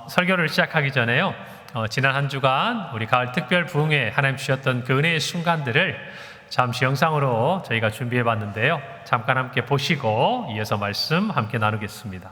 설교를 시작하기 전에요. 지난 한 주간 우리 가을 특별 부흥회 하나님 주셨던 그 은혜의 순간들을 잠시 영상으로 저희가 준비해 봤는데요. 잠깐 함께 보시고 이어서 말씀 함께 나누겠습니다.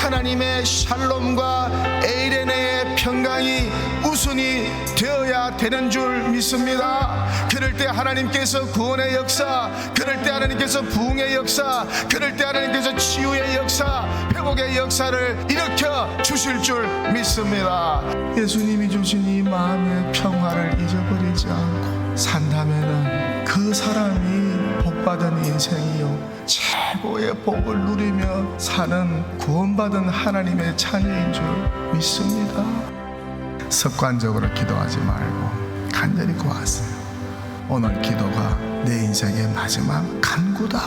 하나님의 샬롬과 에이레네의 평강이 우선이 되어야 되는 줄 믿습니다. 그럴 때 하나님께서 구원의 역사, 그럴 때 하나님께서 부흥의 역사, 그럴 때 하나님께서 치유의 역사, 회복의 역사를 일으켜 주실 줄 믿습니다. 예수님이 주신 이 마음의 평화를 잊어버리지 않고 산다면은 그 사람이 복받은 인생이요 최고의 복을 누리며 사는 구원받은 하나님의 자녀인 줄 믿습니다. 습관적으로 기도하지 말고 간절히 구하세요. 오늘 기도가 내 인생의 마지막 간구다,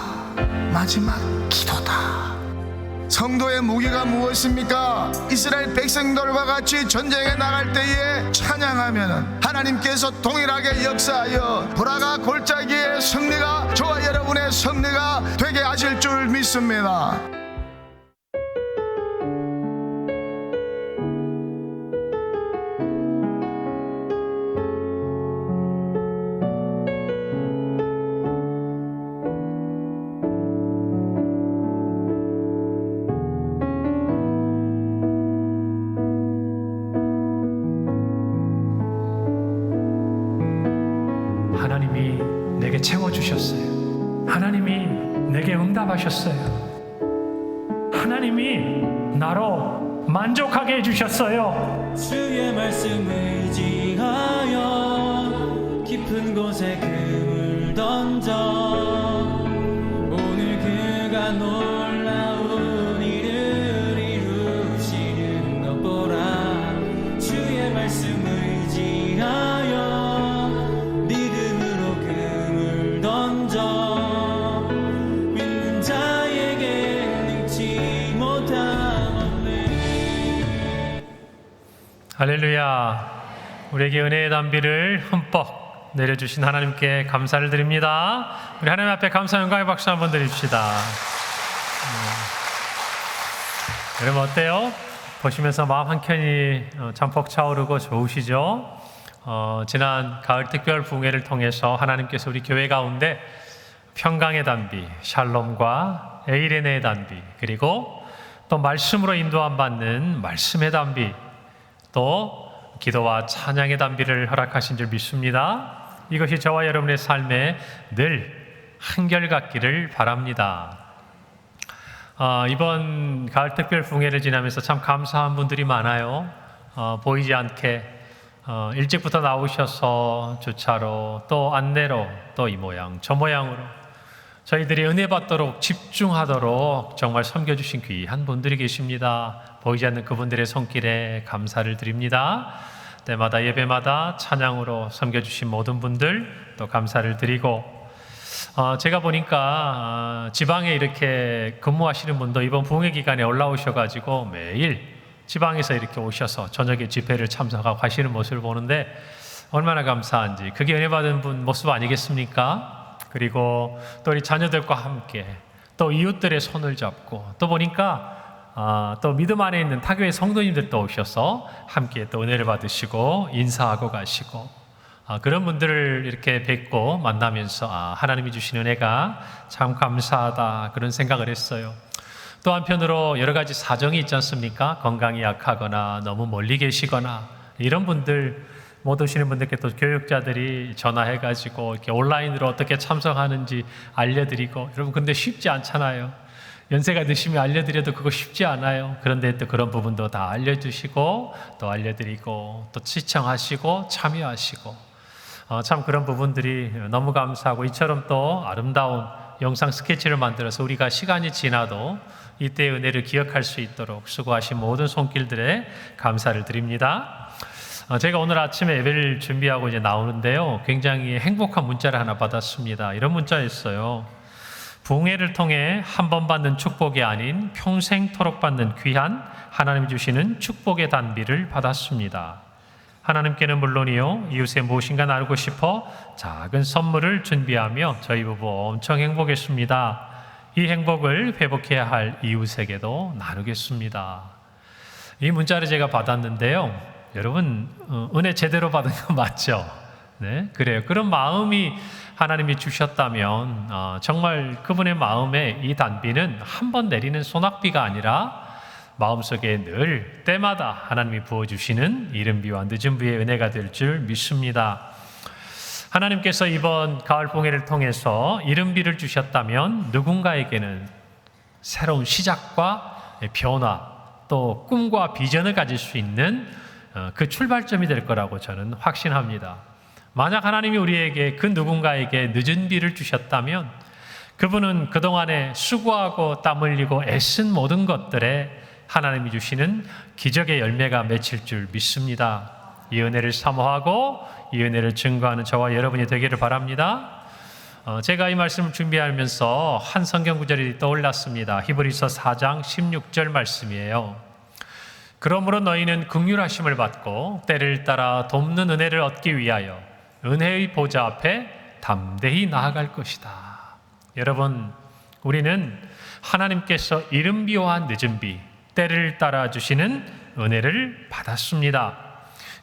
마지막 기도다. 성도의 무게가 무엇입니까? 이스라엘 백성들과 같이 전쟁에 나갈 때에 찬양하면 하나님께서 동일하게 역사하여 보라가 골짜기의 승리가 저와 여러분의 승리가 되게 하실 줄 믿습니다. 하나님이 내게 채워주셨어요. 하나님이 내게 응답하셨어요. 하나님이 나로 만족하게 해주셨어요. 주의 말씀 의지하여 깊은 곳에 금을 던져 오늘 그가 놀라운 일을 이루시는 것 보라. 주의 말씀 의지하여 할렐루야. 우리에게 은혜의 담비를 흠뻑 내려주신 하나님께 감사를 드립니다. 우리 하나님 앞에 감사 영광의 박수 한번 드립시다. 여러분 어때요? 보시면서 마음 한켠이 잠폭 차오르고 좋으시죠? 지난 가을 특별 부흥회를 통해서 하나님께서 우리 교회 가운데 평강의 담비, 샬롬과 에이레네의 담비, 그리고 또 말씀으로 인도함 받는 말씀의 담비, 또 기도와 찬양의 담비를 허락하신 줄 믿습니다. 이것이 저와 여러분의 삶에 늘 한결같기를 바랍니다. 이번 가을 특별 부흥회를 지나면서 참 감사한 분들이 많아요. 보이지 않게 일찍부터 나오셔서 주차로 또 안내로 또 이 모양 저 모양으로 저희들이 은혜 받도록 집중하도록 정말 섬겨주신 귀한 분들이 계십니다. 보이지 않는 그분들의 손길에 감사를 드립니다. 때마다 예배마다 찬양으로 섬겨주신 모든 분들 또 감사를 드리고, 제가 보니까 지방에 이렇게 근무하시는 분도 이번 부흥회 기간에 올라오셔가지고 매일 지방에서 이렇게 오셔서 저녁에 집회를 참석하고 하시는 모습을 보는데 얼마나 감사한지, 그게 은혜 받은 분 모습 아니겠습니까? 그리고 또 우리 자녀들과 함께 또 이웃들의 손을 잡고 또 보니까 또 믿음 안에 있는 타교의 성도님들도 오셔서 함께 또 은혜를 받으시고 인사하고 가시고, 그런 분들을 이렇게 뵙고 만나면서 하나님이 주신 은혜가 참 감사하다 그런 생각을 했어요. 또 한편으로 여러 가지 사정이 있지 않습니까? 건강이 약하거나 너무 멀리 계시거나 이런 분들 못 오시는 분들께 또 교육자들이 전화해가지고 이렇게 온라인으로 어떻게 참석하는지 알려드리고, 여러분 근데 쉽지 않잖아요. 연세가 드시면 알려드려도 그거 쉽지 않아요. 그런데 또 그런 부분도 다 알려주시고 또 알려드리고 또 시청하시고 참여하시고 참 그런 부분들이 너무 감사하고, 이처럼 또 아름다운 영상 스케치를 만들어서 우리가 시간이 지나도 이때의 은혜를 기억할 수 있도록 수고하신 모든 손길들에 감사를 드립니다. 제가 오늘 아침에 예배를 준비하고 이제 나오는데요, 굉장히 행복한 문자를 하나 받았습니다. 이런 문자였어요. 부흥회를 통해 한 번 받는 축복이 아닌 평생토록 받는 귀한 하나님이 주시는 축복의 단비를 받았습니다. 하나님께는 물론이요, 이웃에 무엇인가 나누고 싶어 작은 선물을 준비하며 저희 부부 엄청 행복했습니다. 이 행복을 회복해야 할 이웃에게도 나누겠습니다. 이 문자를 제가 받았는데요, 여러분 은혜 제대로 받은 거 맞죠? 네, 그래요. 그런 마음이 하나님이 주셨다면 정말 그분의 마음에 이 단비는 한 번 내리는 소낙비가 아니라 마음속에 늘 때마다 하나님이 부어주시는 이른비와 늦은비의 은혜가 될 줄 믿습니다. 하나님께서 이번 가을 봉회를 통해서 이른비를 주셨다면 누군가에게는 새로운 시작과 변화, 또 꿈과 비전을 가질 수 있는 그 출발점이 될 거라고 저는 확신합니다. 만약 하나님이 우리에게 그 누군가에게 늦은 비를 주셨다면 그분은 그동안에 수고하고 땀 흘리고 애쓴 모든 것들에 하나님이 주시는 기적의 열매가 맺힐 줄 믿습니다. 이 은혜를 사모하고 이 은혜를 증거하는 저와 여러분이 되기를 바랍니다. 제가 이 말씀을 준비하면서 한 성경 구절이 떠올랐습니다. 히브리서 4장 16절 말씀이에요. 그러므로 너희는 긍휼하심을 받고 때를 따라 돕는 은혜를 얻기 위하여 은혜의 보좌 앞에 담대히 나아갈 것이다. 여러분, 우리는 하나님께서 이른 비와 늦은 비, 때를 따라 주시는 은혜를 받았습니다.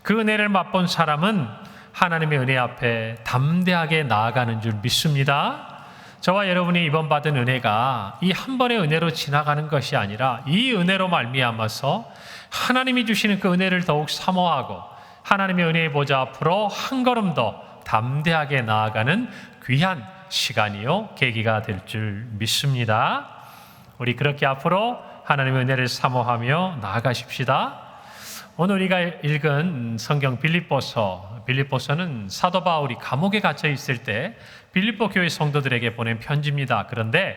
그 은혜를 맛본 사람은 하나님의 은혜 앞에 담대하게 나아가는 줄 믿습니다. 저와 여러분이 이번 받은 은혜가 이 한 번의 은혜로 지나가는 것이 아니라 이 은혜로 말미암아서 하나님이 주시는 그 은혜를 더욱 사모하고 하나님의 은혜의 보좌 앞으로 한 걸음 더 담대하게 나아가는 귀한 시간이요, 계기가 될 줄 믿습니다. 우리 그렇게 앞으로 하나님의 은혜를 사모하며 나아가십시다. 오늘 우리가 읽은 성경 빌립보서는 사도 바울이 감옥에 갇혀 있을 때 빌립보 교회 성도들에게 보낸 편지입니다. 그런데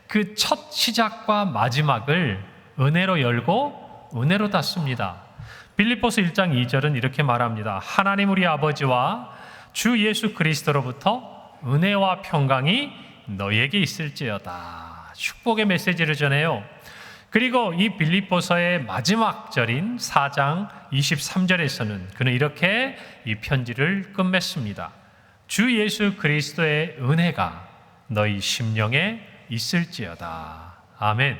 그 첫 시작과 마지막을 은혜로 열고 은혜로 닫습니다. 빌립보서 1장 2절은 이렇게 말합니다. 하나님 우리 아버지와 주 예수 그리스도로부터 은혜와 평강이 너희에게 있을지어다. 축복의 메시지를 전해요. 그리고 이 빌립보서의 마지막 절인 4장 23절에서는 그는 이렇게 이 편지를 끝맺습니다. 주 예수 그리스도의 은혜가 너희 심령에 있을지어다. 아멘.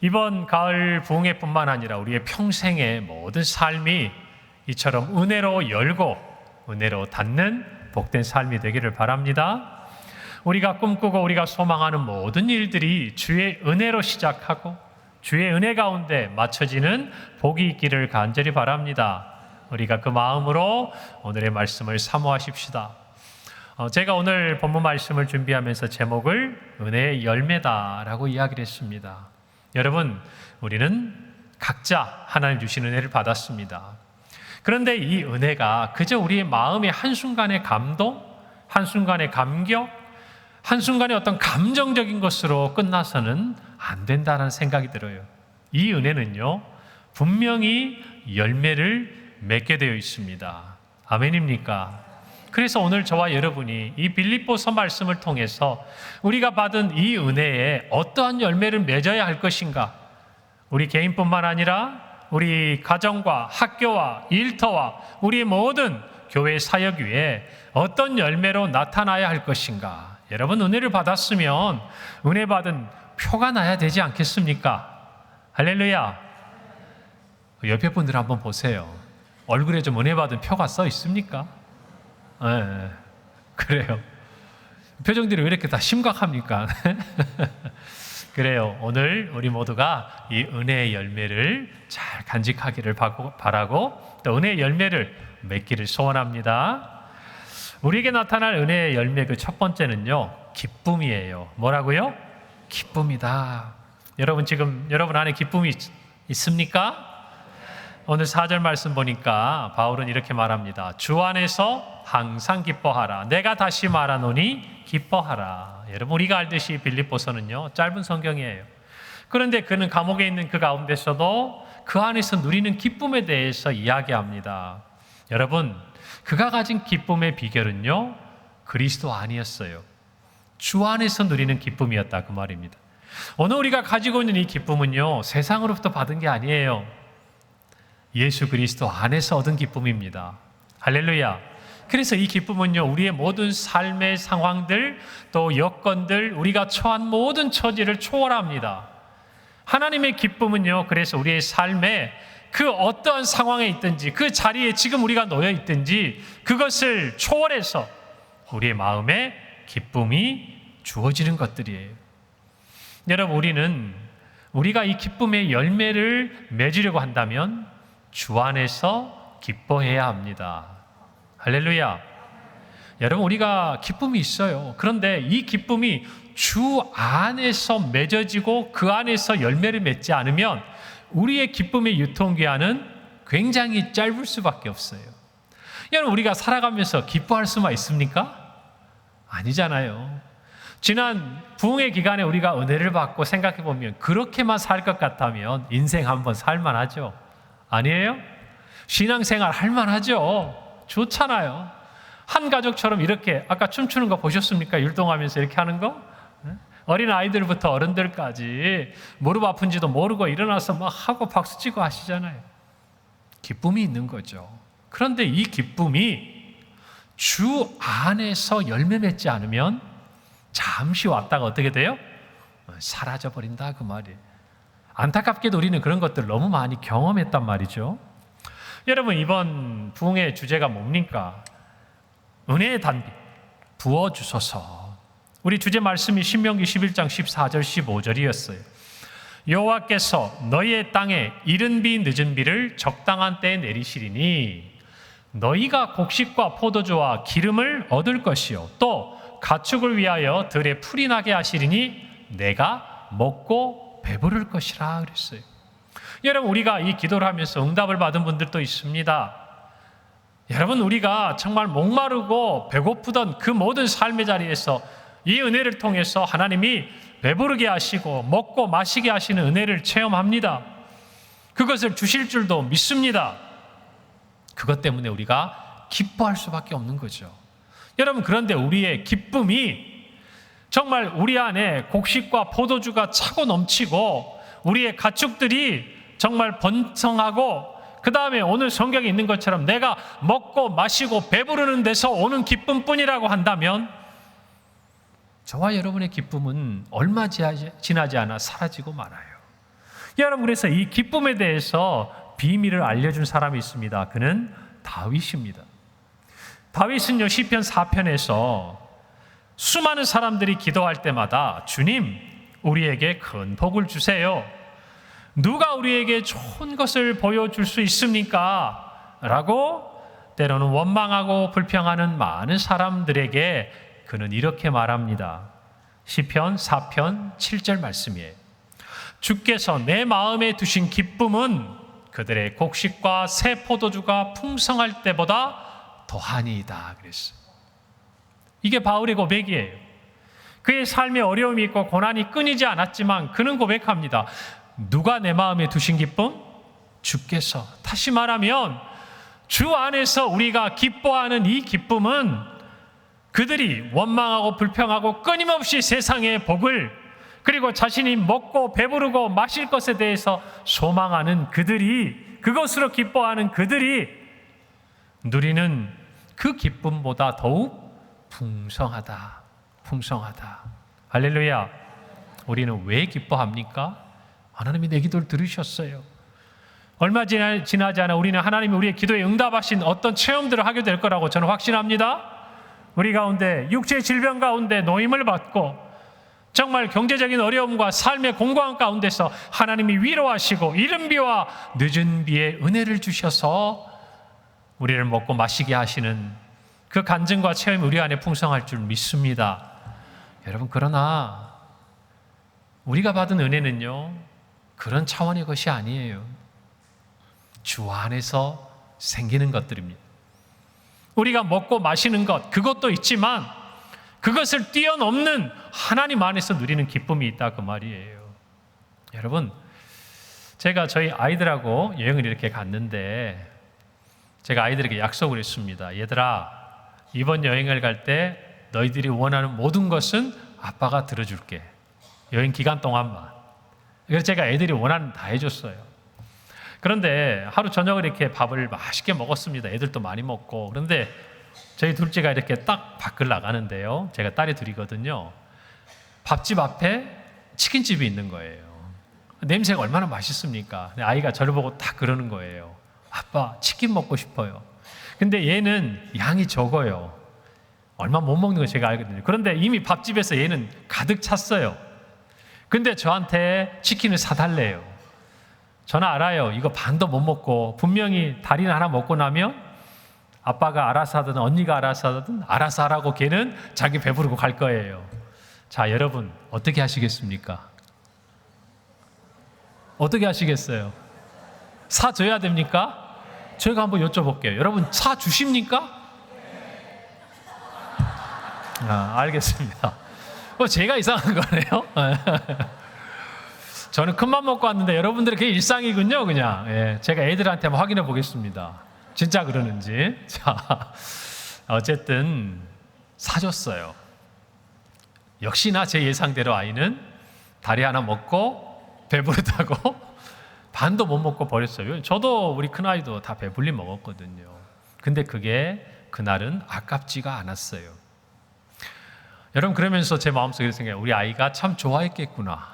이번 가을 부흥회뿐만 아니라 우리의 평생의 모든 삶이 이처럼 은혜로 열고 은혜로 닫는 복된 삶이 되기를 바랍니다. 우리가 꿈꾸고 우리가 소망하는 모든 일들이 주의 은혜로 시작하고 주의 은혜 가운데 맞춰지는 복이 있기를 간절히 바랍니다. 우리가 그 마음으로 오늘의 말씀을 사모하십시다. 제가 오늘 본문 말씀을 준비하면서 제목을 은혜의 열매다라고 이야기를 했습니다. 여러분, 우리는 각자 하나님 주신 은혜를 받았습니다. 그런데 이 은혜가 그저 우리의 마음의 한순간의 감동, 한순간의 감격, 한순간의 어떤 감정적인 것으로 끝나서는 안 된다는 생각이 들어요. 이 은혜는요, 분명히 열매를 맺게 되어 있습니다. 아멘입니까? 그래서 오늘 저와 여러분이 이 빌립보서 말씀을 통해서 우리가 받은 이 은혜에 어떠한 열매를 맺어야 할 것인가? 우리 개인뿐만 아니라 우리 가정과 학교와 일터와 우리 모든 교회 사역 위에 어떤 열매로 나타나야 할 것인가? 여러분, 은혜를 받았으면 은혜 받은 표가 나야 되지 않겠습니까? 할렐루야. 옆에 분들 한번 보세요. 얼굴에 좀 은혜 받은 표가 써 있습니까? 네, 그래요. 표정들이 왜 이렇게 다 심각합니까? 그래요. 오늘 우리 모두가 이 은혜의 열매를 잘 간직하기를 바라고 또 은혜의 열매를 맺기를 소원합니다. 우리에게 나타날 은혜의 열매 그 첫 번째는요, 기쁨이에요. 뭐라고요? 기쁨이다. 여러분 지금 여러분 안에 기쁨이 있습니까? 오늘 4절 말씀 보니까 바울은 이렇게 말합니다. 주 안에서 항상 기뻐하라. 내가 다시 말하노니 기뻐하라. 여러분 우리가 알듯이 빌립보서는요 짧은 성경이에요. 그런데 그는 감옥에 있는 그 가운데서도 그 안에서 누리는 기쁨에 대해서 이야기합니다. 여러분 그가 가진 기쁨의 비결은요 그리스도 아니었어요. 주 안에서 누리는 기쁨이었다 그 말입니다. 오늘 우리가 가지고 있는 이 기쁨은요 세상으로부터 받은 게 아니에요. 예수 그리스도 안에서 얻은 기쁨입니다. 할렐루야. 그래서 이 기쁨은요 우리의 모든 삶의 상황들 또 여건들 우리가 처한 모든 처지를 초월합니다. 하나님의 기쁨은요 그래서 우리의 삶에 그 어떠한 상황에 있든지 그 자리에 지금 우리가 놓여 있든지 그것을 초월해서 우리의 마음에 기쁨이 주어지는 것들이에요. 여러분 우리가 이 기쁨의 열매를 맺으려고 한다면 주 안에서 기뻐해야 합니다. 할렐루야. 여러분 우리가 기쁨이 있어요. 그런데 이 기쁨이 주 안에서 맺어지고 그 안에서 열매를 맺지 않으면 우리의 기쁨의 유통기한은 굉장히 짧을 수밖에 없어요. 여러분 우리가 살아가면서 기뻐할 수만 있습니까? 아니잖아요. 지난 부흥의 기간에 우리가 은혜를 받고 생각해 보면 그렇게만 살 것 같다면 인생 한번 살만하죠. 아니에요? 신앙생활 할만하죠. 좋잖아요. 한 가족처럼 이렇게 아까 춤추는 거 보셨습니까? 율동하면서 이렇게 하는 거? 어린 아이들부터 어른들까지 무릎 아픈지도 모르고 일어나서 막 하고 박수치고 하시잖아요. 기쁨이 있는 거죠. 그런데 이 기쁨이 주 안에서 열매 맺지 않으면 잠시 왔다가 어떻게 돼요? 사라져 버린다 그 말이에요. 안타깝게도 우리는 그런 것들 너무 많이 경험했단 말이죠. 여러분 이번 부흥의 주제가 뭡니까? 은혜의 단비 부어주소서. 우리 주제 말씀이 신명기 11장 14절 15절이었어요. 여호와께서 너희의 땅에 이른 비 늦은 비를 적당한 때에 내리시리니 너희가 곡식과 포도주와 기름을 얻을 것이요 또 가축을 위하여 들에 풀이 나게 하시리니 내가 먹고 배부를 것이라 그랬어요. 여러분 우리가 이 기도를 하면서 응답을 받은 분들도 있습니다. 여러분 우리가 정말 목마르고 배고프던 그 모든 삶의 자리에서 이 은혜를 통해서 하나님이 배부르게 하시고 먹고 마시게 하시는 은혜를 체험합니다. 그것을 주실 줄도 믿습니다. 그것 때문에 우리가 기뻐할 수밖에 없는 거죠. 여러분 그런데 우리의 기쁨이 정말 우리 안에 곡식과 포도주가 차고 넘치고 우리의 가축들이 정말 번성하고 그 다음에 오늘 성경에 있는 것처럼 내가 먹고 마시고 배부르는 데서 오는 기쁨뿐이라고 한다면 저와 여러분의 기쁨은 얼마 지나지 않아 사라지고 말아요. 여러분 그래서 이 기쁨에 대해서 비밀을 알려준 사람이 있습니다. 그는 다윗입니다. 다윗은요 시편 4편에서 수많은 사람들이 기도할 때마다 주님 우리에게 큰 복을 주세요. 누가 우리에게 좋은 것을 보여줄 수 있습니까? 라고 때로는 원망하고 불평하는 많은 사람들에게 그는 이렇게 말합니다. 시편 4편 7절 말씀이에요. 주께서 내 마음에 두신 기쁨은 그들의 곡식과 새 포도주가 풍성할 때보다 더하니이다 그랬어요. 이게 바울의 고백이에요. 그의 삶에 어려움이 있고 고난이 끊이지 않았지만 그는 고백합니다. 누가 내 마음에 두신 기쁨? 주께서. 다시 말하면 주 안에서 우리가 기뻐하는 이 기쁨은 그들이 원망하고 불평하고 끊임없이 세상의 복을 그리고 자신이 먹고 배부르고 마실 것에 대해서 소망하는 그들이 그것으로 기뻐하는 그들이 누리는 그 기쁨보다 더욱 풍성하다. 할렐루야. 우리는 왜 기뻐합니까? 하나님이 내 기도를 들으셨어요. 얼마 지나지 않아 우리는 하나님이 우리의 기도에 응답하신 어떤 체험들을 하게 될 거라고 저는 확신합니다. 우리 가운데 육체의 질병 가운데 노임을 받고 정말 경제적인 어려움과 삶의 공고한 가운데서 하나님이 위로하시고 이른 비와 늦은 비에 은혜를 주셔서 우리를 먹고 마시게 하시는 그 간증과 체험이 우리 안에 풍성할 줄 믿습니다. 여러분 그러나 우리가 받은 은혜는요, 그런 차원의 것이 아니에요. 주 안에서 생기는 것들입니다. 우리가 먹고 마시는 것, 그것도 있지만 그것을 뛰어넘는 하나님 안에서 누리는 기쁨이 있다 그 말이에요. 여러분, 제가 저희 아이들하고 여행을 이렇게 갔는데 제가 아이들에게 약속을 했습니다. 얘들아, 이번 여행을 갈 때 너희들이 원하는 모든 것은 아빠가 들어줄게. 여행 기간 동안만. 그래서 제가 애들이 원하는 다 해줬어요. 그런데 하루 저녁을 이렇게 밥을 맛있게 먹었습니다. 애들도 많이 먹고. 그런데 저희 둘째가 이렇게 딱 밖을 나가는데요. 제가 딸이 둘이거든요. 밥집 앞에 치킨집이 있는 거예요. 냄새가 얼마나 맛있습니까? 아이가 저를 보고 딱 그러는 거예요. 아빠, 치킨 먹고 싶어요. 근데 얘는 양이 적어요. 얼마 못 먹는 거 제가 알거든요. 그런데 이미 밥집에서 얘는 가득 찼어요. 근데 저한테 치킨을 사달래요. 저는 알아요. 이거 반도 못 먹고 분명히 다리는 하나 먹고 나면 아빠가 알아서 하든 언니가 알아서 하든 알아서 하라고 걔는 자기 배부르고 갈 거예요. 자, 여러분 어떻게 하시겠습니까? 어떻게 하시겠어요? 사줘야 됩니까? 저희가 한번 여쭤볼게요. 여러분 사주십니까? 알겠습니다. 제가 이상한 거네요. 저는 큰맘 먹고 왔는데 여러분들은 그게 일상이군요. 그냥 제가 애들한테 한번 확인해 보겠습니다. 진짜 그러는지. 자, 어쨌든 사줬어요. 역시나 제 예상대로 아이는 다리 하나 먹고 배부르다고 반도 못 먹고 버렸어요. 저도 우리 큰아이도 다 배불리 먹었거든요. 근데 그게 그날은 아깝지가 않았어요. 여러분, 그러면서 제 마음속에 생각해요. 우리 아이가 참 좋아했겠구나.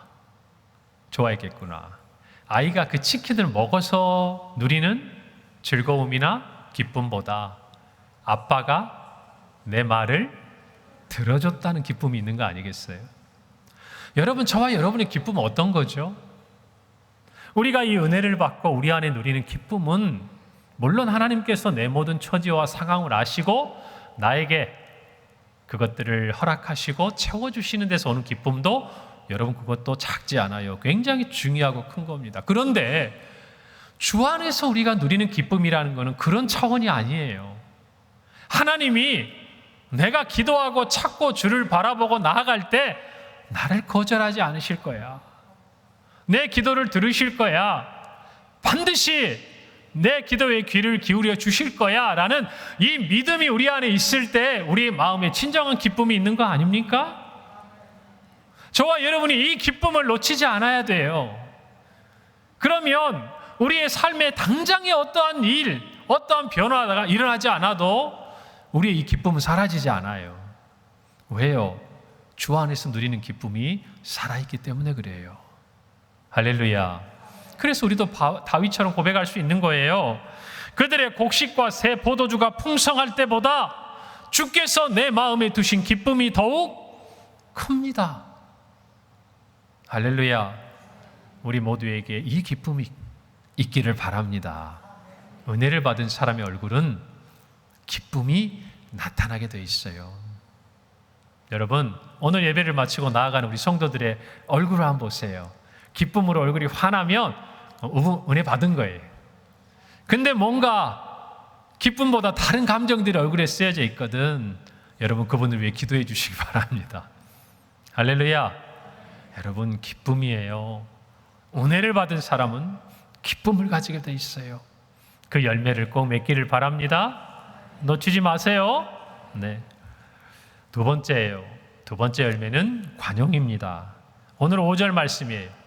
아이가 그 치킨을 먹어서 누리는 즐거움이나 기쁨보다 아빠가 내 말을 들어줬다는 기쁨이 있는 거 아니겠어요? 여러분, 저와 여러분의 기쁨은 어떤 거죠? 우리가 이 은혜를 받고 우리 안에 누리는 기쁨은 물론 하나님께서 내 모든 처지와 상황을 아시고 나에게 그것들을 허락하시고 채워주시는 데서 오는 기쁨도 여러분 그것도 작지 않아요. 굉장히 중요하고 큰 겁니다. 그런데 주 안에서 우리가 누리는 기쁨이라는 것은 그런 차원이 아니에요. 하나님이 내가 기도하고 찾고 주를 바라보고 나아갈 때 나를 거절하지 않으실 거야. 내 기도를 들으실 거야. 반드시 내 기도에 귀를 기울여 주실 거야 라는 이 믿음이 우리 안에 있을 때 우리의 마음에 진정한 기쁨이 있는 거 아닙니까? 저와 여러분이 이 기쁨을 놓치지 않아야 돼요. 그러면 우리의 삶에 당장의 어떠한 일, 어떠한 변화가 일어나지 않아도 우리의 이 기쁨은 사라지지 않아요. 왜요? 주 안에서 누리는 기쁨이 살아있기 때문에 그래요. 할렐루야. 그래서 우리도 다윗처럼 고백할 수 있는 거예요. 그들의 곡식과 새 포도주가 풍성할 때보다 주께서 내 마음에 두신 기쁨이 더욱 큽니다. 할렐루야. 우리 모두에게 이 기쁨이 있기를 바랍니다. 은혜를 받은 사람의 얼굴은 기쁨이 나타나게 돼 있어요. 여러분, 오늘 예배를 마치고 나아가는 우리 성도들의 얼굴을 한번 보세요. 기쁨으로 얼굴이 환하면 은혜 받은 거예요. 근데 뭔가 기쁨보다 다른 감정들이 얼굴에 쓰여져 있거든. 여러분, 그분을 위해 기도해 주시기 바랍니다. 할렐루야. 여러분, 기쁨이에요. 은혜를 받은 사람은 기쁨을 가지게 돼 있어요. 그 열매를 꼭 맺기를 바랍니다. 놓치지 마세요. 네. 두 번째예요. 두 번째 열매는 관용입니다. 오늘 5절 말씀이에요.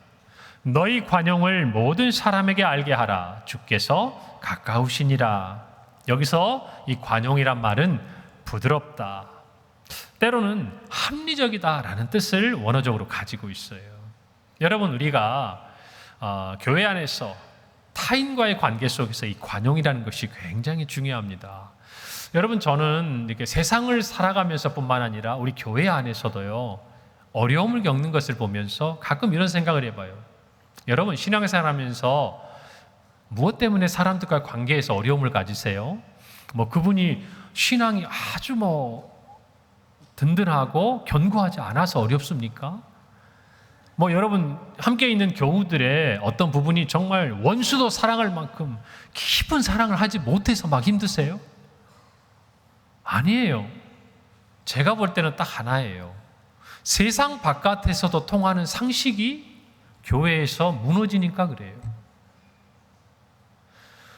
너희 관용을 모든 사람에게 알게 하라. 주께서 가까우시니라. 여기서 이 관용이란 말은 부드럽다, 때로는 합리적이다라는 뜻을 원어적으로 가지고 있어요. 여러분, 우리가 교회 안에서 타인과의 관계 속에서 이 관용이라는 것이 굉장히 중요합니다. 여러분, 저는 이렇게 세상을 살아가면서 뿐만 아니라 우리 교회 안에서도요, 어려움을 겪는 것을 보면서 가끔 이런 생각을 해봐요. 여러분, 신앙생활 하면서 무엇 때문에 사람들과 관계에서 어려움을 가지세요? 그분이 신앙이 아주 든든하고 견고하지 않아서 어렵습니까? 뭐 여러분 함께 있는 교우들의 어떤 부분이 정말 원수도 사랑할 만큼 깊은 사랑을 하지 못해서 막 힘드세요? 아니에요. 제가 볼 때는 딱 하나예요. 세상 바깥에서도 통하는 상식이 교회에서 무너지니까 그래요.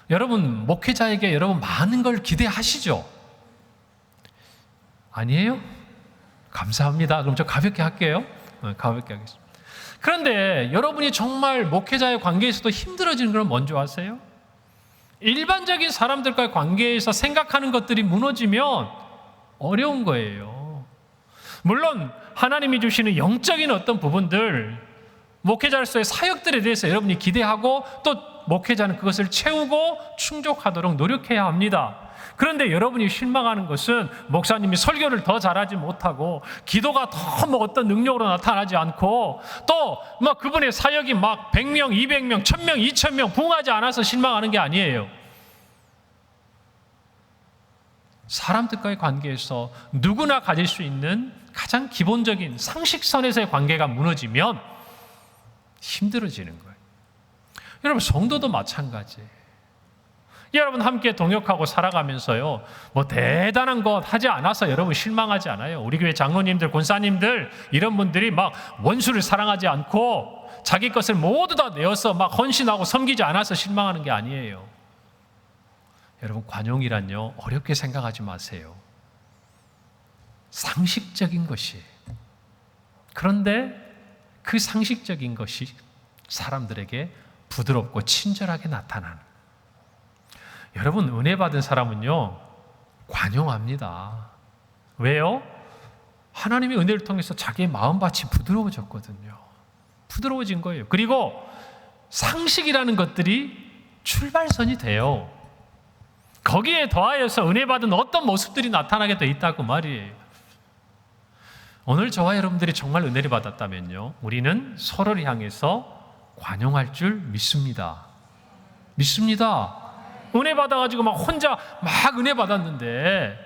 여러분 목회자에게 여러분 많은 걸 기대하시죠? 아니에요? 감사합니다. 그럼 저 가볍게 할게요. 가볍게 하겠습니다. 그런데 여러분이 정말 목회자의 관계에서도 힘들어지는 건 뭔지 아세요? 일반적인 사람들과의 관계에서 생각하는 것들이 무너지면 어려운 거예요. 물론 하나님이 주시는 영적인 어떤 부분들, 목회자로서의 사역들에 대해서 여러분이 기대하고 또 목회자는 그것을 채우고 충족하도록 노력해야 합니다. 그런데 여러분이 실망하는 것은 목사님이 설교를 더 잘하지 못하고 기도가 더 뭐 어떤 능력으로 나타나지 않고 또 막 그분의 사역이 막 100명, 200명, 1000명, 2000명 부응하지 않아서 실망하는 게 아니에요. 사람들과의 관계에서 누구나 가질 수 있는 가장 기본적인 상식선에서의 관계가 무너지면 힘들어지는 거예요. 여러분 성도도 마찬가지예요. 여러분 함께 동역하고 살아가면서요, 뭐 대단한 것 하지 않아서 여러분 실망하지 않아요. 우리 교회 장로님들, 권사님들 이런 분들이 막 원수를 사랑하지 않고 자기 것을 모두 다 내어서 막 헌신하고 섬기지 않아서 실망하는 게 아니에요. 여러분 관용이란요 어렵게 생각하지 마세요. 상식적인 것이. 그런데 그 상식적인 것이 사람들에게 부드럽고 친절하게 나타나는. 여러분 은혜 받은 사람은요 관용합니다. 왜요? 하나님의 은혜를 통해서 자기의 마음밭이 부드러워졌거든요. 부드러워진 거예요. 그리고 상식이라는 것들이 출발선이 돼요. 거기에 더하여서 은혜 받은 어떤 모습들이 나타나게 돼 있다고 말이에요. 오늘 저와 여러분들이 정말 은혜를 받았다면요, 우리는 서로를 향해서 관용할 줄 믿습니다. 믿습니다. 은혜 받아가지고 막 혼자 막 은혜 받았는데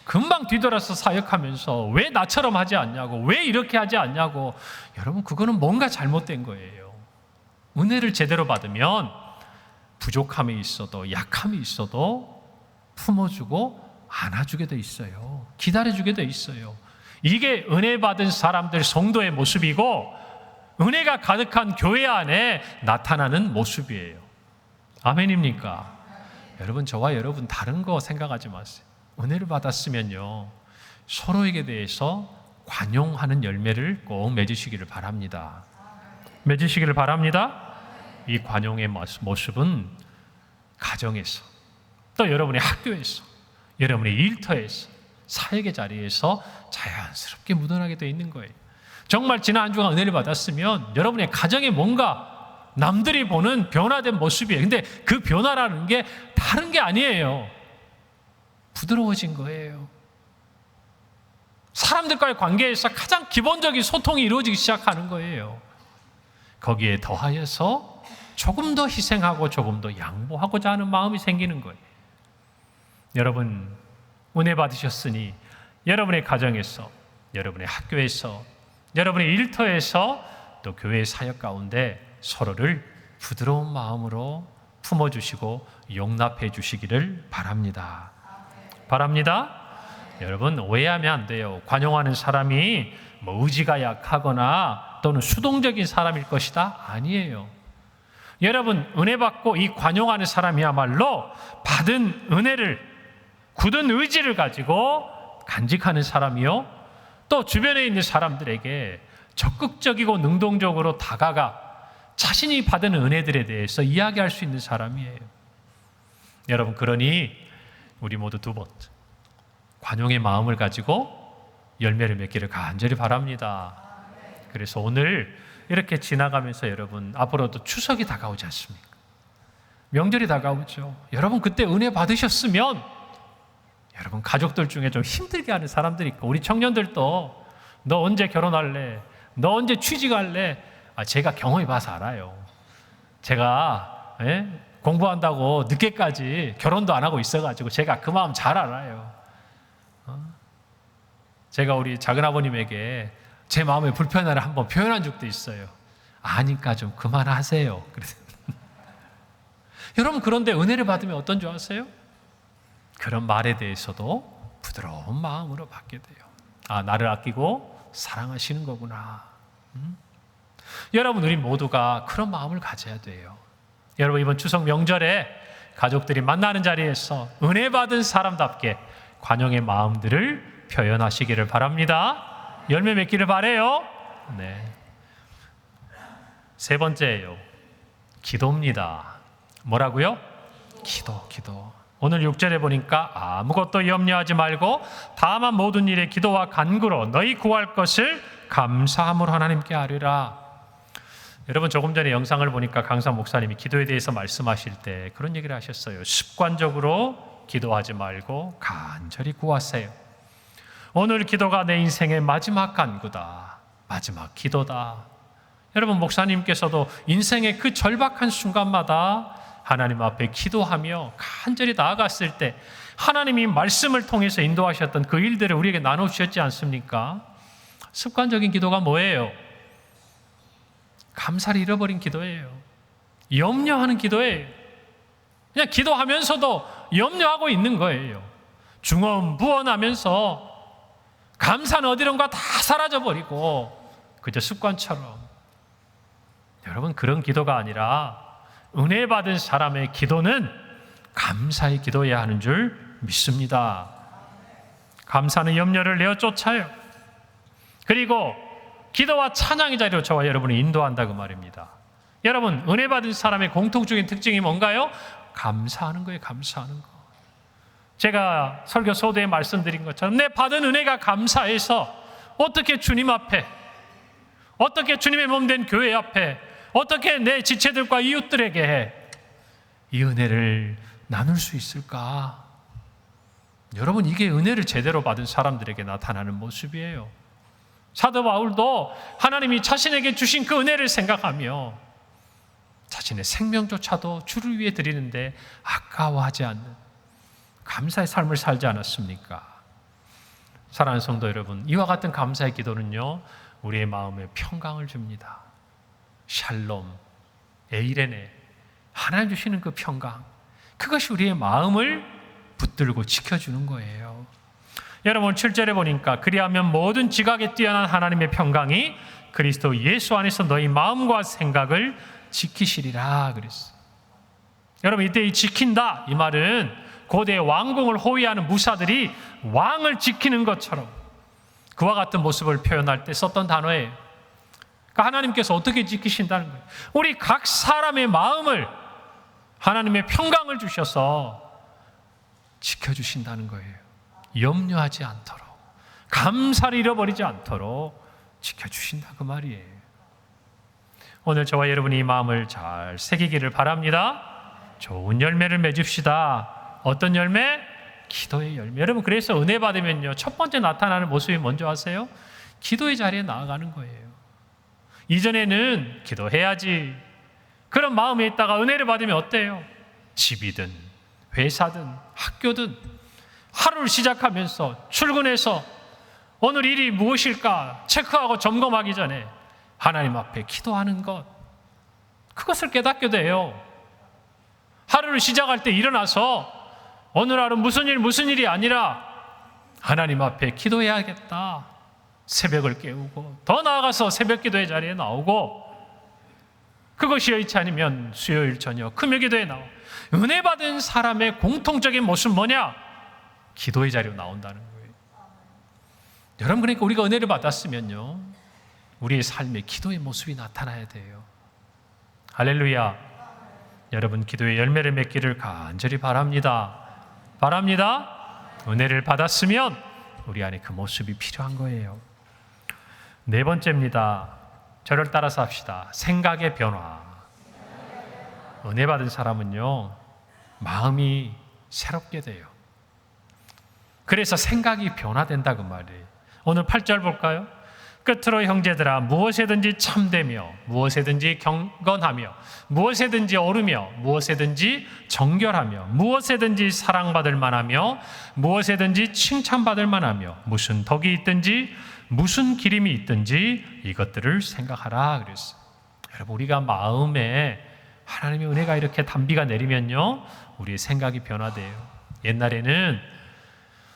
금방 뒤돌아서 사역하면서 왜 나처럼 하지 않냐고, 왜 이렇게 하지 않냐고. 여러분 그거는 뭔가 잘못된 거예요. 은혜를 제대로 받으면 부족함이 있어도 약함이 있어도 품어주고 안아주게 돼 있어요. 기다려주게 돼 있어요. 이게 은혜 받은 사람들 성도의 모습이고 은혜가 가득한 교회 안에 나타나는 모습이에요. 아멘입니까? 여러분 저와 여러분 다른 거 생각하지 마세요. 은혜를 받았으면요 서로에게 대해서 관용하는 열매를 꼭 맺으시기를 바랍니다. 맺으시기를 바랍니다. 이 관용의 모습은 가정에서 또 여러분의 학교에서 여러분의 일터에서 사역의 자리에서 자연스럽게 묻어나게 되어 있는 거예요. 정말 지난 한 주간 은혜를 받았으면 여러분의 가정에 뭔가 남들이 보는 변화된 모습이에요. 근데 그 변화라는 게 다른 게 아니에요. 부드러워진 거예요. 사람들과의 관계에서 가장 기본적인 소통이 이루어지기 시작하는 거예요. 거기에 더하여서 조금 더 희생하고 조금 더 양보하고자 하는 마음이 생기는 거예요. 여러분 은혜 받으셨으니 여러분의 가정에서, 여러분의 학교에서, 여러분의 일터에서 또 교회의 사역 가운데 서로를 부드러운 마음으로 품어주시고 용납해 주시기를 바랍니다. 바랍니다. 여러분 오해하면 안 돼요. 관용하는 사람이 뭐 의지가 약하거나 또는 수동적인 사람일 것이다? 아니에요. 여러분 은혜 받고 이 관용하는 사람이야말로 받은 은혜를, 굳은 의지를 가지고 간직하는 사람이요, 또 주변에 있는 사람들에게 적극적이고 능동적으로 다가가 자신이 받은 은혜들에 대해서 이야기할 수 있는 사람이에요. 여러분 그러니 우리 모두 두 번째 관용의 마음을 가지고 열매를 맺기를 간절히 바랍니다. 그래서 오늘 이렇게 지나가면서 여러분 앞으로도 추석이 다가오지 않습니까? 명절이 다가오죠. 여러분 그때 은혜 받으셨으면 여러분 가족들 중에 좀 힘들게 하는 사람들이 있고, 우리 청년들도 너 언제 결혼할래? 너 언제 취직할래? 제가 경험해 봐서 알아요. 제가 공부한다고 늦게까지 결혼도 안 하고 있어가지고 제가 그 마음 잘 알아요. 제가 우리 작은아버님에게 제 마음의 불편함을 한번 표현한 적도 있어요. 아니까 좀 그만하세요. 그래서 여러분, 그런데 은혜를 받으면 어떤 줄 아세요? 그런 말에 대해서도 부드러운 마음으로 받게 돼요. 아, 나를 아끼고 사랑하시는 거구나. 여러분, 우리 모두가 그런 마음을 가져야 돼요. 여러분, 이번 추석 명절에 가족들이 만나는 자리에서 은혜 받은 사람답게 관용의 마음들을 표현하시기를 바랍니다. 열매 맺기를 바라요. 네. 세 번째예요. 기도입니다. 뭐라고요? 기도. 오늘 6절에 보니까 아무것도 염려하지 말고 다만 모든 일에 기도와 간구로 너희 구할 것을 감사함으로 하나님께 아뢰라. 여러분, 조금 전에 영상을 보니까 강사 목사님이 기도에 대해서 말씀하실 때 그런 얘기를 하셨어요. 습관적으로 기도하지 말고 간절히 구하세요. 오늘 기도가 내 인생의 마지막 간구다. 마지막 기도다. 여러분, 목사님께서도 인생의 그 절박한 순간마다 하나님 앞에 기도하며 간절히 나아갔을 때 하나님이 말씀을 통해서 인도하셨던 그 일들을 우리에게 나눠주셨지 않습니까? 습관적인 기도가 뭐예요? 감사를 잃어버린 기도예요. 염려하는 기도예요. 그냥 기도하면서도 염려하고 있는 거예요. 중언부언하면서 감사는 어디론가 다 사라져버리고 그저 습관처럼. 여러분, 그런 기도가 아니라 은혜 받은 사람의 기도는 감사의 기도해야 하는 줄 믿습니다. 감사는 염려를 내어 쫓아요. 그리고 기도와 찬양의 자리로 저와 여러분을 인도한다고 말입니다. 여러분, 은혜 받은 사람의 공통적인 특징이 뭔가요? 감사하는 거예요. 감사하는 거. 제가 설교 소도에 말씀드린 것처럼 내 받은 은혜가 감사해서 어떻게 주님 앞에, 어떻게 주님의 몸된 교회 앞에, 어떻게 내 지체들과 이웃들에게 이 은혜를 나눌 수 있을까? 여러분, 이게 은혜를 제대로 받은 사람들에게 나타나는 모습이에요. 사도 바울도 하나님이 자신에게 주신 그 은혜를 생각하며 자신의 생명조차도 주를 위해 드리는데 아까워하지 않는 감사의 삶을 살지 않았습니까? 사랑하는 성도 여러분, 이와 같은 감사의 기도는요, 우리의 마음에 평강을 줍니다. 샬롬, 에이레네, 하나님 주시는 그 평강, 그것이 우리의 마음을 붙들고 지켜주는 거예요. 여러분, 7절에 보니까 그리하면 모든 지각에 뛰어난 하나님의 평강이 그리스도 예수 안에서 너희 마음과 생각을 지키시리라 그랬어요. 여러분, 이때 이 지킨다, 이 말은 고대 왕궁을 호위하는 무사들이 왕을 지키는 것처럼 그와 같은 모습을 표현할 때 썼던 단어예요. 그러니까 하나님께서 어떻게 지키신다는 거예요? 우리 각 사람의 마음을 하나님의 평강을 주셔서 지켜주신다는 거예요. 염려하지 않도록, 감사를 잃어버리지 않도록 지켜주신다, 그 말이에요. 오늘 저와 여러분이 이 마음을 잘 새기기를 바랍니다. 좋은 열매를 맺읍시다. 어떤 열매? 기도의 열매. 여러분, 그래서 은혜 받으면요, 첫 번째 나타나는 모습이 뭔지 아세요? 기도의 자리에 나아가는 거예요. 이전에는 기도해야지, 그런 마음에 있다가 은혜를 받으면 어때요? 집이든 회사든 학교든 하루를 시작하면서 출근해서 오늘 일이 무엇일까 체크하고 점검하기 전에 하나님 앞에 기도하는 것, 그것을 깨닫게 돼요. 하루를 시작할 때 일어나서 오늘 하루 무슨 일이 아니라 하나님 앞에 기도해야겠다. 새벽을 깨우고 더 나아가서 새벽 기도의 자리에 나오고, 그것이 여의치 않으면 수요일 저녁 금요 기도에 나오고. 은혜 받은 사람의 공통적인 모습은 뭐냐? 기도의 자리로 나온다는 거예요. 여러분, 그러니까 우리가 은혜를 받았으면요, 우리의 삶에 기도의 모습이 나타나야 돼요. 할렐루야. 여러분, 기도의 열매를 맺기를 간절히 바랍니다. 은혜를 받았으면 우리 안에 그 모습이 필요한 거예요. 네 번째입니다. 저를 따라서 합시다. 생각의 변화. 은혜 받은 사람은요, 마음이 새롭게 돼요. 그래서 생각이 변화된다, 그 말이에요. 오늘 8절 볼까요? 끝으로 형제들아, 무엇에든지 참되며 무엇에든지 경건하며 무엇에든지 옳으며 무엇에든지 정결하며 무엇에든지 사랑받을 만하며 무엇에든지 칭찬받을 만하며 무슨 덕이 있든지 무슨 기림이 있든지 이것들을 생각하라 그랬어요. 여러분, 우리가 마음에 하나님의 은혜가 이렇게 단비가 내리면요, 우리의 생각이 변화돼요. 옛날에는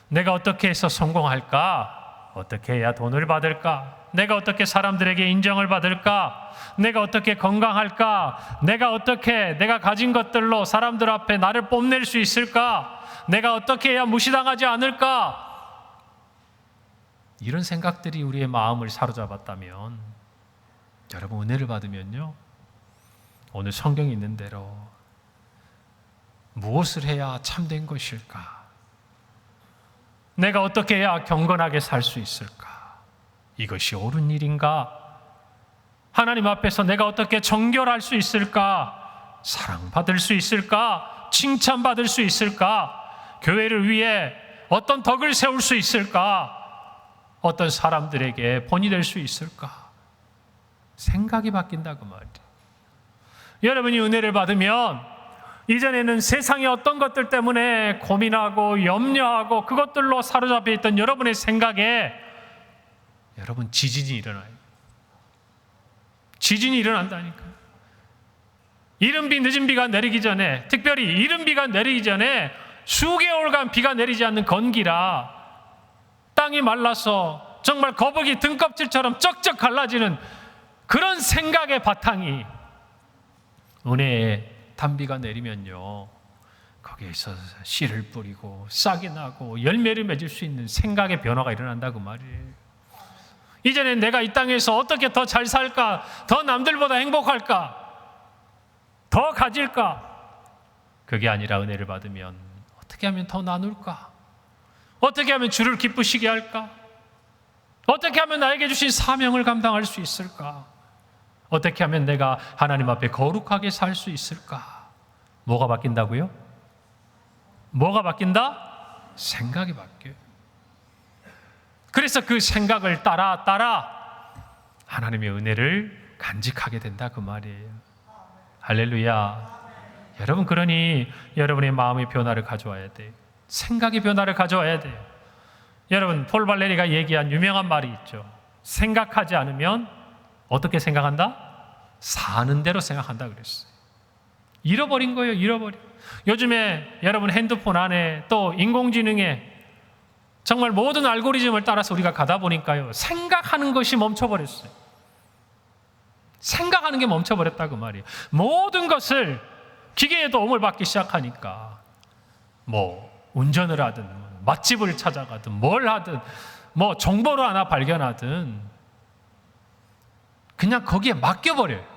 내가 어떻게 해서 성공할까? 어떻게 해야 돈을 받을까? 내가 어떻게 사람들에게 인정을 받을까? 내가 어떻게 건강할까? 내가 가진 것들로 사람들 앞에 나를 뽐낼 수 있을까? 내가 어떻게 해야 무시당하지 않을까? 이런 생각들이 우리의 마음을 사로잡았다면, 여러분, 은혜를 받으면요, 오늘 성경에 있는 대로 무엇을 해야 참된 것일까? 내가 어떻게 해야 경건하게 살 수 있을까? 이것이 옳은 일인가? 하나님 앞에서 내가 어떻게 정결할 수 있을까? 사랑받을 수 있을까? 칭찬받을 수 있을까? 교회를 위해 어떤 덕을 세울 수 있을까? 어떤 사람들에게 본이 될 수 있을까? 생각이 바뀐다고 말이에요. 여러분이 은혜를 받으면 이전에는 세상의 어떤 것들 때문에 고민하고 염려하고 그것들로 사로잡혀 있던 여러분의 생각에 여러분 지진이 일어나요. 지진이 일어난다니까요. 이른 비 늦은 비가 내리기 전에, 특별히 이른 비가 내리기 전에 수개월간 비가 내리지 않는 건기라 땅이 말라서 정말 거북이 등껍질처럼 쩍쩍 갈라지는 그런 생각의 바탕이 은혜의 단비가 내리면요, 거기에서 씨를 뿌리고 싹이 나고 열매를 맺을 수 있는 생각의 변화가 일어난다고 말이에요. 이전엔 내가 이 땅에서 어떻게 더 잘 살까? 더 남들보다 행복할까? 더 가질까? 그게 아니라 은혜를 받으면 어떻게 하면 더 나눌까? 어떻게 하면 주를 기쁘시게 할까? 어떻게 하면 나에게 주신 사명을 감당할 수 있을까? 어떻게 하면 내가 하나님 앞에 거룩하게 살 수 있을까? 뭐가 바뀐다고요? 뭐가 바뀐다? 생각이 바뀌어요. 그래서 그 생각을 따라 하나님의 은혜를 간직하게 된다 그 말이에요. 할렐루야. 여러분, 그러니 여러분의 마음의 변화를 가져와야 돼요. 생각의 변화를 가져와야 돼요. 여러분, 폴 발레리가 얘기한 유명한 말이 있죠. 생각하지 않으면 어떻게 생각한다? 사는 대로 생각한다 그랬어요. 잃어버린 거예요. 잃어버려. 요즘에 여러분 핸드폰 안에 또 인공지능에 정말 모든 알고리즘을 따라서 우리가 가다 보니까요, 생각하는 것이 멈춰버렸어요. 생각하는 게 멈춰버렸다고 말이에요. 모든 것을 기계의 도움을 받기 시작하니까 뭐 운전을 하든 맛집을 찾아가든 뭘 하든 뭐 정보를 하나 발견하든 그냥 거기에 맡겨버려요.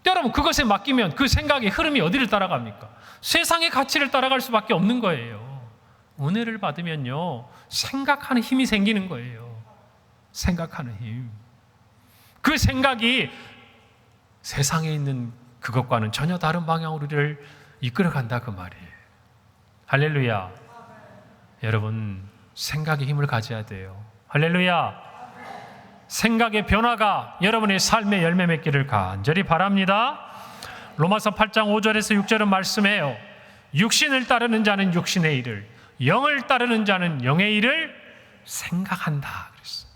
여러분, 그것에 맡기면 그 생각의 흐름이 어디를 따라갑니까? 세상의 가치를 따라갈 수밖에 없는 거예요. 은혜를 받으면요, 생각하는 힘이 생기는 거예요. 생각하는 힘. 그 생각이 세상에 있는 그것과는 전혀 다른 방향으로 우리를 이끌어간다 그 말이에요. 할렐루야. 여러분, 생각의 힘을 가져야 돼요. 할렐루야. 생각의 변화가 여러분의 삶의 열매 맺기를 간절히 바랍니다. 로마서 8장 5절에서 6절은 말씀해요. 육신을 따르는 자는 육신의 일을, 영을 따르는 자는 영의 일을 생각한다 그랬어요.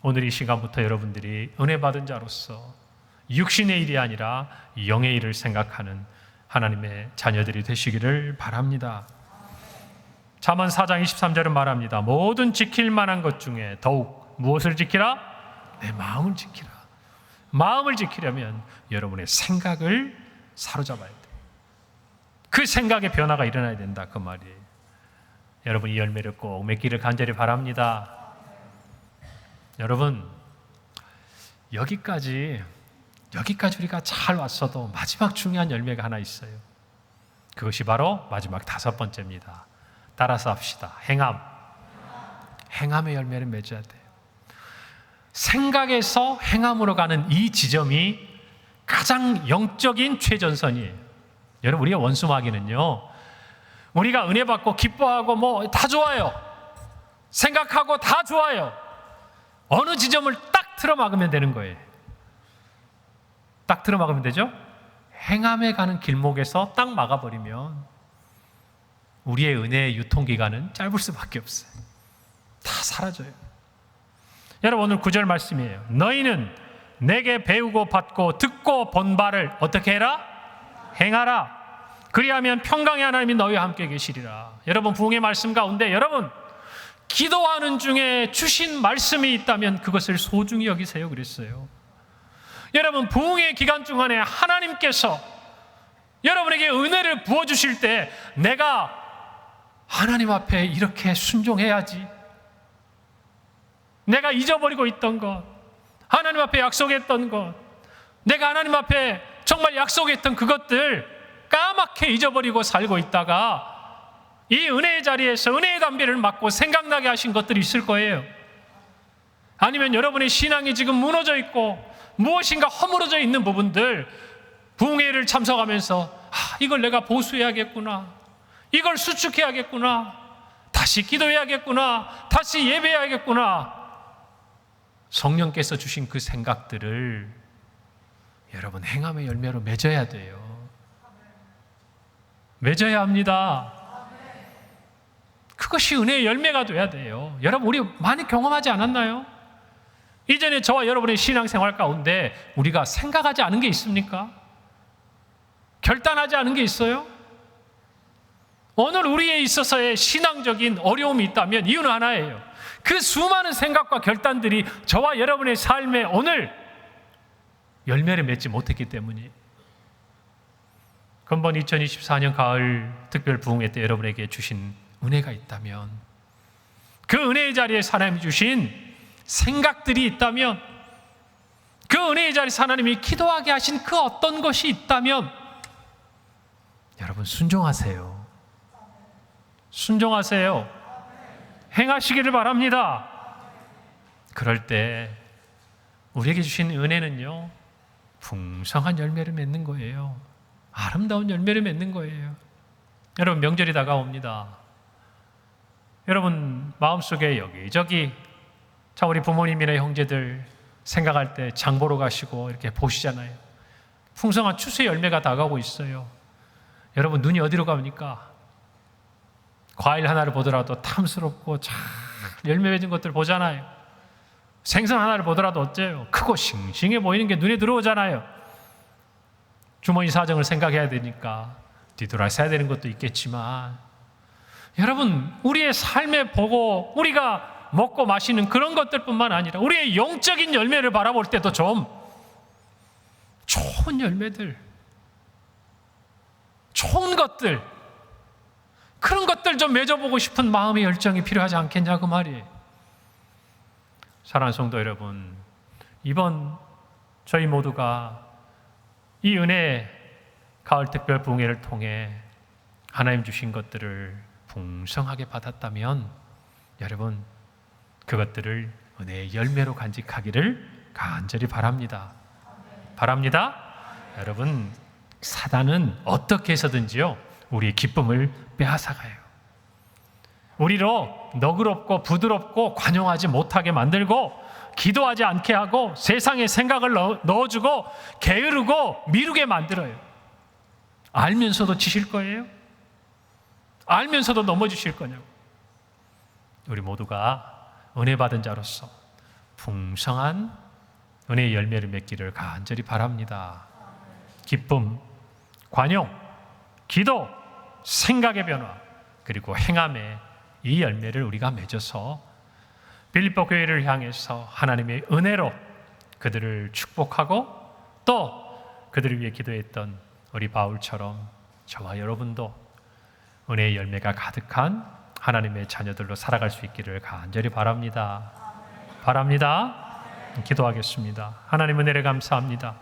오늘 이 시간부터 여러분들이 은혜 받은 자로서 육신의 일이 아니라 영의 일을 생각하는 하나님의 자녀들이 되시기를 바랍니다. 잠언 4장 23절은 말합니다. 모든 지킬 만한 것 중에 더욱 무엇을 지키라? 내 마음을 지키라. 마음을 지키려면 여러분의 생각을 사로잡아야 돼요. 그 생각의 변화가 일어나야 된다 그 말이에요. 여러분, 이 열매를 꼭 맺기를 간절히 바랍니다. 여러분, 여기까지 우리가 잘 왔어도 마지막 중요한 열매가 하나 있어요. 그것이 바로 마지막 5번째입니다. 따라서 합시다. 행함의 열매를 맺어야 돼요. 생각에서 행함으로 가는 이 지점이 가장 영적인 최전선이에요. 여러분, 우리가 원수마귀는요, 우리가 은혜 받고 기뻐하고 뭐 다 좋아요. 생각하고 다 좋아요. 어느 지점을 딱 틀어막으면 되는 거예요. 딱 틀어막으면 되죠? 행함에 가는 길목에서 딱 막아버리면 우리의 은혜의 유통기간은 짧을 수밖에 없어요. 다 사라져요. 여러분, 오늘 9절 말씀이에요. 너희는 내게 배우고 받고 듣고 본 바를 어떻게 해라? 행하라. 그리하면 평강의 하나님이 너희와 함께 계시리라. 여러분, 부흥의 말씀 가운데 여러분 기도하는 중에 주신 말씀이 있다면 그것을 소중히 여기세요 그랬어요. 여러분, 부흥의 기간 중 안에 하나님께서 여러분에게 은혜를 부어주실 때 내가 하나님 앞에 이렇게 순종해야지, 내가 잊어버리고 있던 것, 하나님 앞에 약속했던 것, 내가 하나님 앞에 정말 약속했던 그것들 까맣게 잊어버리고 살고 있다가 이 은혜의 자리에서 은혜의 담비를 맞고 생각나게 하신 것들이 있을 거예요. 아니면 여러분의 신앙이 지금 무너져 있고 무엇인가 허물어져 있는 부분들, 부흥회를 참석하면서 이걸 내가 보수해야겠구나, 이걸 수축해야겠구나, 다시 기도해야겠구나, 다시 예배해야겠구나, 성령께서 주신 그 생각들을 여러분 행함의 열매로 맺어야 돼요. 맺어야 합니다. 그것이 은혜의 열매가 돼야 돼요. 여러분, 우리 많이 경험하지 않았나요? 이전에 저와 여러분의 신앙생활 가운데 우리가 생각하지 않은 게 있습니까? 결단하지 않은 게 있어요? 오늘 우리에 있어서의 신앙적인 어려움이 있다면 이유는 하나예요. 그 수많은 생각과 결단들이 저와 여러분의 삶에 오늘 열매를 맺지 못했기 때문이에요. 금번 2024년 가을 특별 부흥회 때 여러분에게 주신 은혜가 있다면, 그 은혜의 자리에 하나님이 주신 생각들이 있다면, 그 은혜의 자리에서 하나님이 기도하게 하신 그 어떤 것이 있다면 여러분 순종하세요. 순종하세요. 행하시기를 바랍니다. 그럴 때 우리에게 주신 은혜는요, 풍성한 열매를 맺는 거예요. 아름다운 열매를 맺는 거예요. 여러분, 명절이 다가옵니다. 여러분 마음속에 여기저기 자, 우리 부모님이나 형제들 생각할 때 장 보러 가시고 이렇게 보시잖아요. 풍성한 추수의 열매가 다가오고 있어요. 여러분, 눈이 어디로 갑니까? 과일 하나를 보더라도 탐스럽고 잘 열매 맺은 것들 보잖아요. 생선 하나를 보더라도 어때요? 크고 싱싱해 보이는 게 눈에 들어오잖아요. 주머니 사정을 생각해야 되니까 뒤돌아서야 되는 것도 있겠지만, 여러분, 우리의 삶에 보고 우리가 먹고 마시는 그런 것들뿐만 아니라 우리의 영적인 열매를 바라볼 때도 좀 좋은 열매들, 좋은 것들, 그런 것들 좀 맺어보고 싶은 마음의 열정이 필요하지 않겠냐고 말이에요. 사랑하는 성도 여러분, 이번 저희 모두가 이 은혜 가을 특별 부흥회를 통해 하나님 주신 것들을 풍성하게 받았다면 여러분, 그것들을 은혜의 열매로 간직하기를 간절히 바랍니다. 바랍니다. 여러분, 사단은 어떻게 해서든지요, 우리의 기쁨을 빼앗아가요. 우리로 너그럽고 부드럽고 관용하지 못하게 만들고, 기도하지 않게 하고, 세상에 생각을 넣어주고 게으르고 미루게 만들어요. 알면서도 지실 거예요? 알면서도 넘어지실 거냐고. 우리 모두가 은혜 받은 자로서 풍성한 은혜의 열매를 맺기를 간절히 바랍니다. 기쁨, 관용, 기도, 생각의 변화, 그리고 행함의 이 열매를 우리가 맺어서 빌립보 교회를 향해서 하나님의 은혜로 그들을 축복하고, 또 그들을 위해 기도했던 우리 바울처럼 저와 여러분도 은혜의 열매가 가득한 하나님의 자녀들로 살아갈 수 있기를 간절히 바랍니다. 바랍니다. 기도하겠습니다. 하나님, 은혜를 감사합니다.